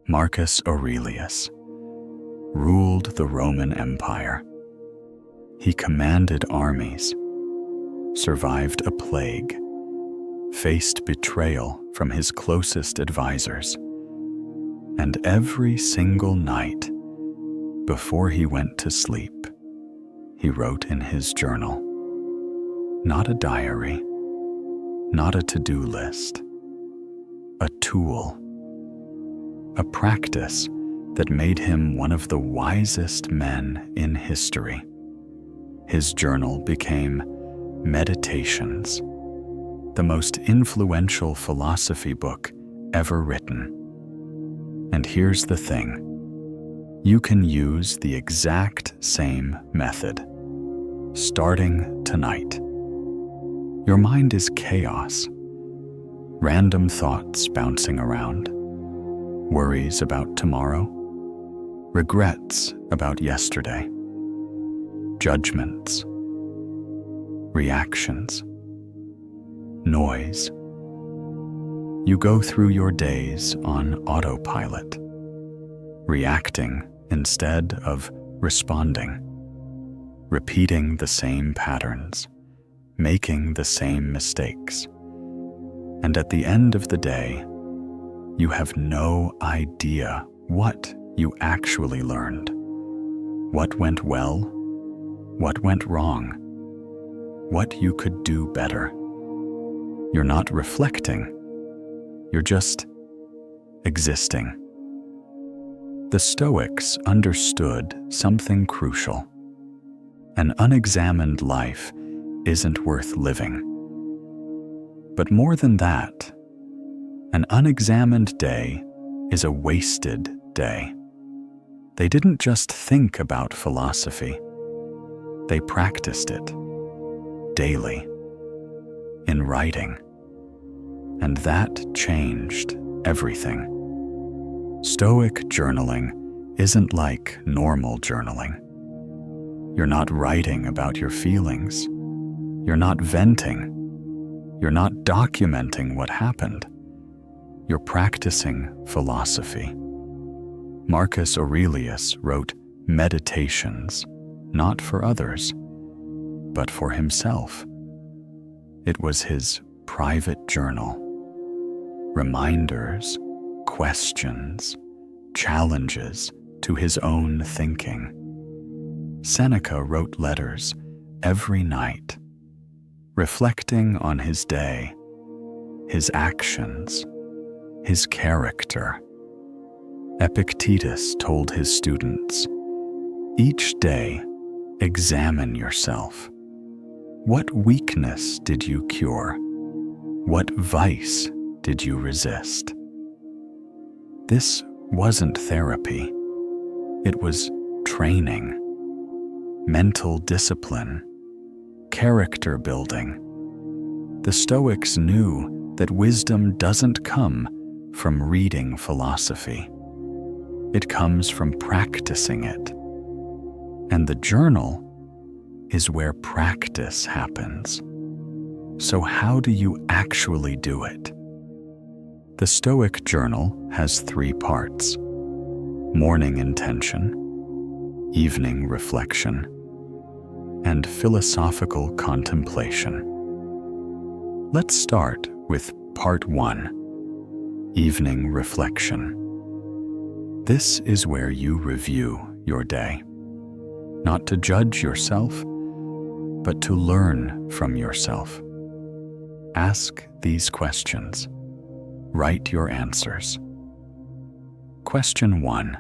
Marcus Aurelius ruled the Roman Empire. He commanded armies, survived a plague, faced betrayal from his closest advisors, and every single night, before he went to sleep, he wrote in his journal. Not a diary, not a to-do list, a tool, a practice that made him one of the wisest men in history. His journal became Meditations, the most influential philosophy book ever written. And here's the thing. You can use the exact same method, starting tonight. Your mind is chaos, random thoughts bouncing around, worries about tomorrow, regrets about yesterday, judgments, reactions, noise. You go through your days on autopilot, reacting instead of responding, repeating the same patterns, making the same mistakes. And at the end of the day, you have no idea what you actually learned, what went well, what went wrong, what you could do better. You're not reflecting, you're just existing. The Stoics understood something crucial. An unexamined life isn't worth living. But more than that, an unexamined day is a wasted day. They didn't just think about philosophy, they practiced it daily, in writing, and that changed everything. Stoic journaling isn't like normal journaling. You're not writing about your feelings. You're not venting. You're not documenting what happened. You're practicing philosophy. Marcus Aurelius wrote Meditations, not for others, but for himself. It was his private journal. Reminders, questions, challenges to his own thinking. Seneca wrote letters every night, reflecting on his day, his actions, his character. Epictetus told his students, each day, examine yourself. What weakness did you cure? What vice did you resist? This wasn't therapy. It was training, mental discipline, character building. The Stoics knew that wisdom doesn't come from reading philosophy. It comes from practicing it. And the journal is where practice happens. So how do you actually do it? The Stoic journal has 3 parts: morning intention, evening reflection, and philosophical contemplation. Let's start with part 1, evening reflection. This is where you review your day, not to judge yourself, but to learn from yourself. Ask these questions. Write your answers. Question 1.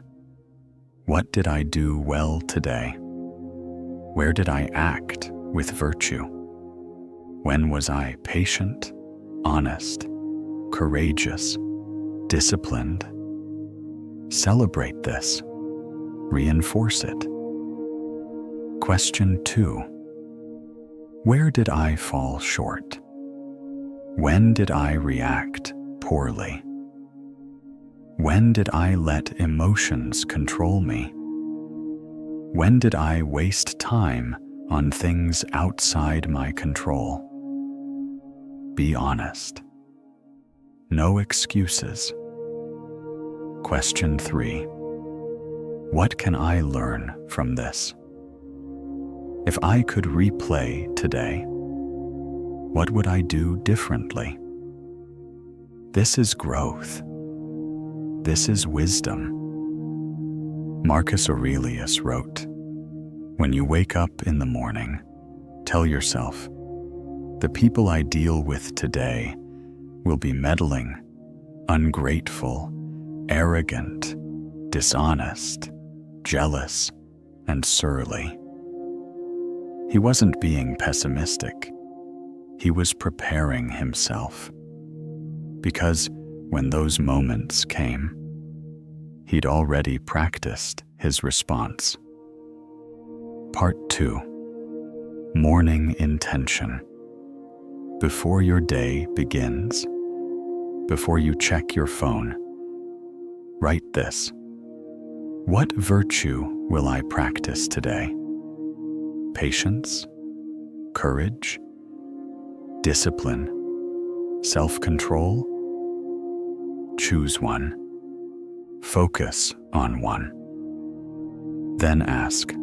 What did I do well today? Where did I act with virtue? When was I patient, honest, courageous, disciplined? Celebrate this. Reinforce it. Question 2. Where did I fall short? When did I react poorly? When did I let emotions control me? When did I waste time on things outside my control? Be honest. No excuses. Question 3. What can I learn from this? If I could replay today, what would I do differently? This is growth. This is wisdom. Marcus Aurelius wrote, "When you wake up in the morning, tell yourself, the people I deal with today will be meddling, ungrateful, arrogant, dishonest, jealous, and surly." He wasn't being pessimistic. He was preparing himself. Because when those moments came, he'd already practiced his response. Part 2. Morning intention. Before your day begins, before you check your phone, write this. What virtue will I practice today? Patience, courage, discipline, self-control? Choose one. Focus on one. Then ask,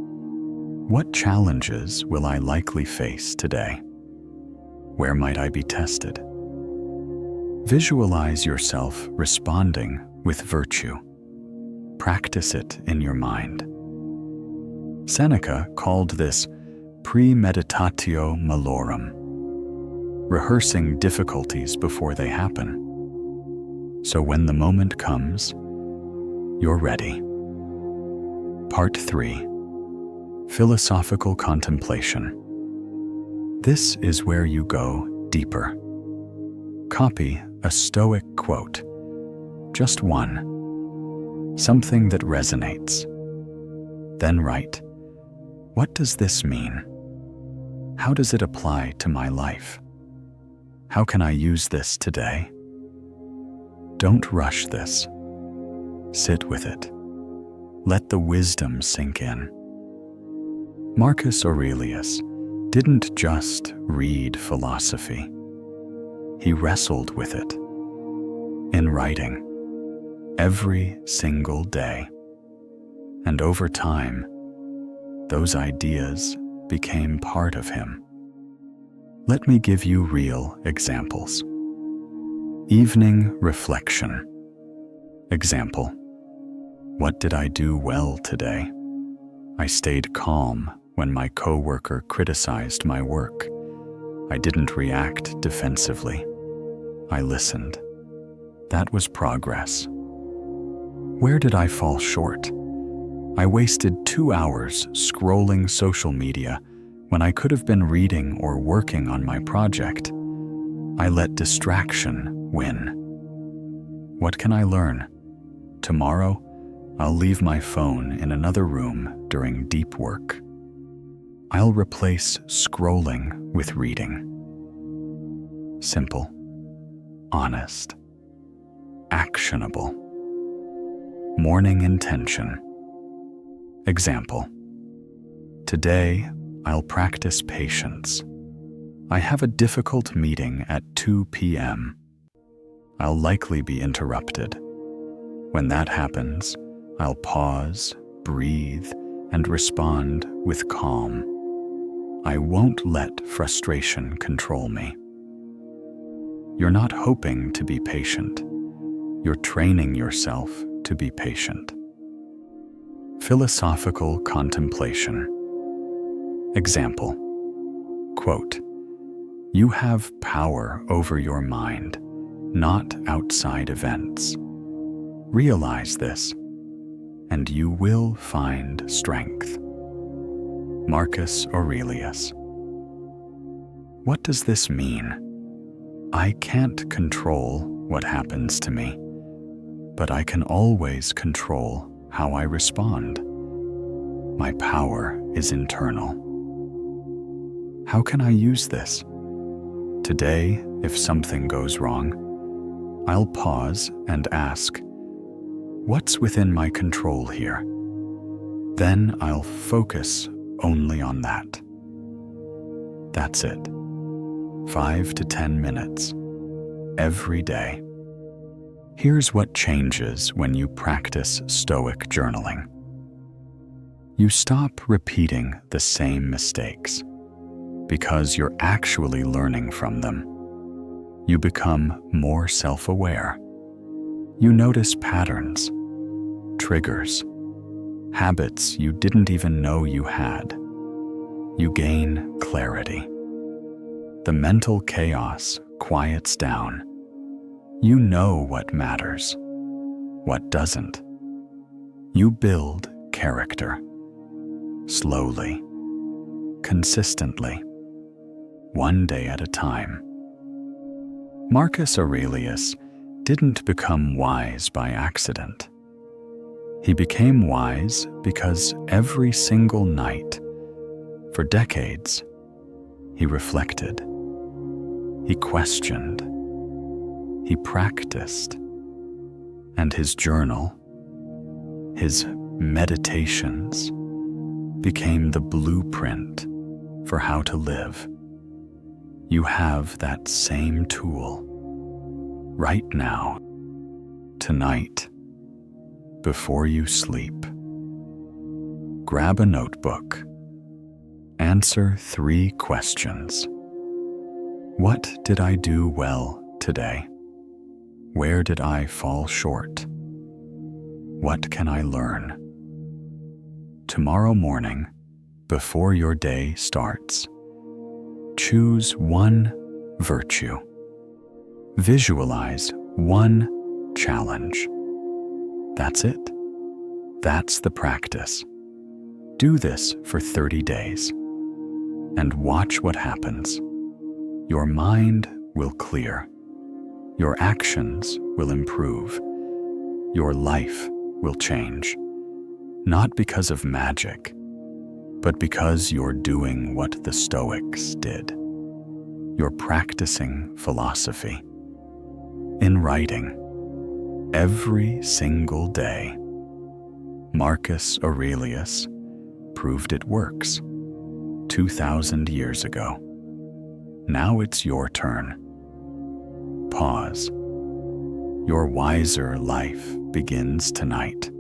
what challenges will I likely face today? Where might I be tested? Visualize yourself responding with virtue. Practice it in your mind. Seneca called this premeditatio malorum, rehearsing difficulties before they happen. So when the moment comes, you're ready. Part 3. Philosophical contemplation. This is where you go deeper. Copy a Stoic quote, just one, something that resonates. Then write, what does this mean? How does it apply to my life? How can I use this today? Don't rush this. Sit with it. Let the wisdom sink in. Marcus Aurelius didn't just read philosophy. He wrestled with it in writing every single day. And over time, those ideas became part of him. Let me give you real examples. Evening reflection. Example. What did I do well today? I stayed calm when my coworker criticized my work. I didn't react defensively. I listened. That was progress. Where did I fall short? I wasted 2 hours scrolling social media when I could have been reading or working on my project. I let distraction win. What can I learn? Tomorrow, I'll leave my phone in another room during deep work. I'll replace scrolling with reading. Simple, honest, actionable. Morning intention. Example. Today, I'll practice patience. I have a difficult meeting at 2 p.m. I'll likely be interrupted. When that happens, I'll pause, breathe, and respond with calm. I won't let frustration control me. You're not hoping to be patient. You're training yourself to be patient. Philosophical contemplation. Example. Quote, you have power over your mind, not outside events. Realize this, and you will find strength. Marcus Aurelius. What does this mean? I can't control what happens to me, but I can always control how I respond. My power is internal. How can I use this? Today, if something goes wrong, I'll pause and ask, what's within my control here? Then I'll focus only on that. That's it. 5 to 10 minutes every day. Here's what changes when you practice Stoic journaling. You stop repeating the same mistakes because you're actually learning from them. You become more self-aware. You notice patterns, triggers, habits you didn't even know you had. You gain clarity. The mental chaos quiets down. You know what matters, what doesn't. You build character. Slowly, consistently, one day at a time. Marcus Aurelius didn't become wise by accident. He became wise because every single night, for decades, he reflected, he questioned, he practiced, and his journal, his meditations, became the blueprint for how to live. You have that same tool right now, tonight, before you sleep. Grab a notebook. Answer 3 questions. What did I do well today? Where did I fall short? What can I learn? Tomorrow morning, before your day starts, choose one virtue. Visualize one challenge. That's it. That's the practice. Do this for 30 days and watch what happens. Your mind will clear. Your actions will improve. Your life will change. Not because of magic, but because you're doing what the Stoics did. You're practicing philosophy. In writing, every single day, Marcus Aurelius proved it works 2,000 years ago. Now it's your turn. Pause. Your wiser life begins tonight.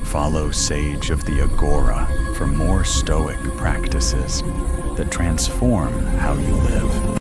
Follow Sage of the Agora for more Stoic practices that transform how you live.